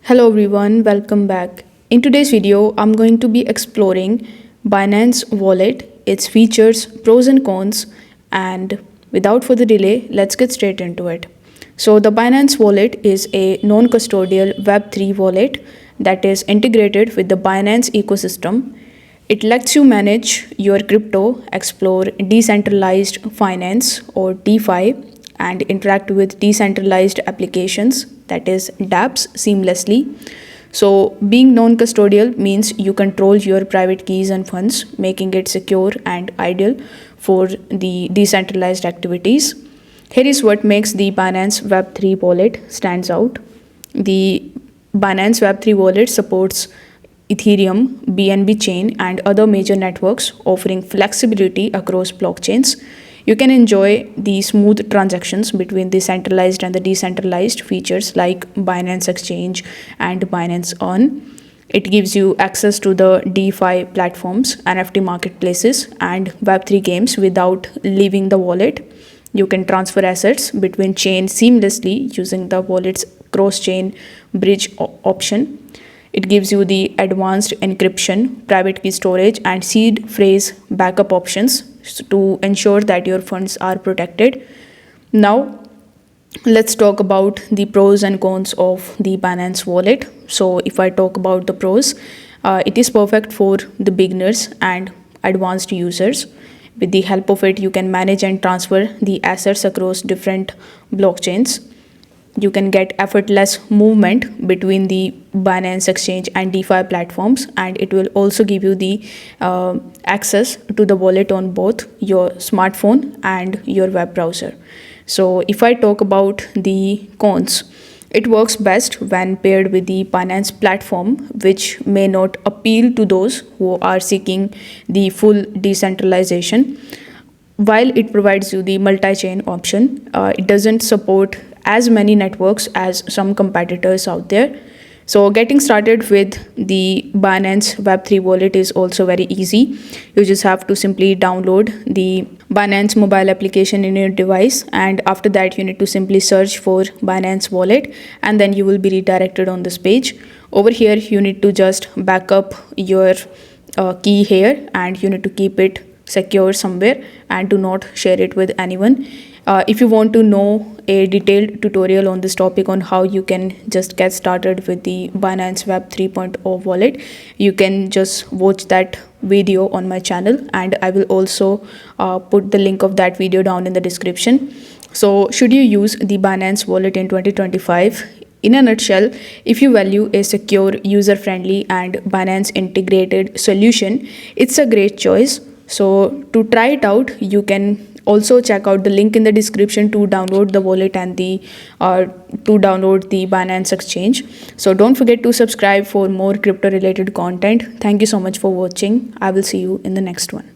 Hello everyone, welcome back. In today's video, I'm going to be exploring Binance Wallet, its features, pros and cons, and without further delay, let's get straight into it. So the Binance Wallet is a non-custodial Web3 wallet that is integrated with the Binance ecosystem. It lets you manage your crypto, explore decentralized finance or DeFi, and interact with decentralized applications, that is dApps, seamlessly. So being non-custodial means you control your private keys and funds, making it secure and ideal for the decentralized activities. Here is what makes the Binance Web3 wallet stands out. The Binance Web3 wallet supports Ethereum, BNB chain, and other major networks, offering flexibility across blockchains. You can enjoy the smooth transactions between the centralized and the decentralized features like Binance Exchange and Binance Earn. It gives you access to the DeFi platforms, NFT marketplaces, and Web3 games without leaving the wallet. You can transfer assets between chains seamlessly using the wallet's cross-chain bridge option. It gives you the advanced encryption, private key storage, and seed phrase backup options to ensure that your funds are protected. Now, let's talk about the pros and cons of the Binance Wallet. So, if I talk about the pros, it is perfect for the beginners and advanced users. With the help of it, you can manage and transfer the assets across different blockchains. You can get effortless movement between the Binance Exchange and DeFi platforms, and it will also give you the access to the wallet on both your smartphone and your web browser. So if I talk about the cons, it works best when paired with the Binance platform, which may not appeal to those who are seeking the full decentralization. While it provides you the multi-chain option, it doesn't support as many networks as some competitors out there. So getting started with the Binance Web3 wallet is also very easy. You just have to simply download the Binance mobile application in your device, and after that you need to simply search for Binance Wallet, and then you will be redirected on this page. Over here you need to just back up your key here, and you need to keep it secure somewhere and do not share it with anyone. If you want to know a detailed tutorial on this topic on how you can just get started with the Binance Web 3.0 wallet, you can just watch that video on my channel, and I will also put the link of that video down in the description. So should you use the Binance wallet in 2025? In a nutshell, if you value a secure, user-friendly, and Binance integrated solution, it's a great choice. So to try it out, you can also check out the link in the description to download the wallet and the to download the Binance Exchange. So don't forget to subscribe for more crypto related content. Thank you so much for watching. I will see you in the next one.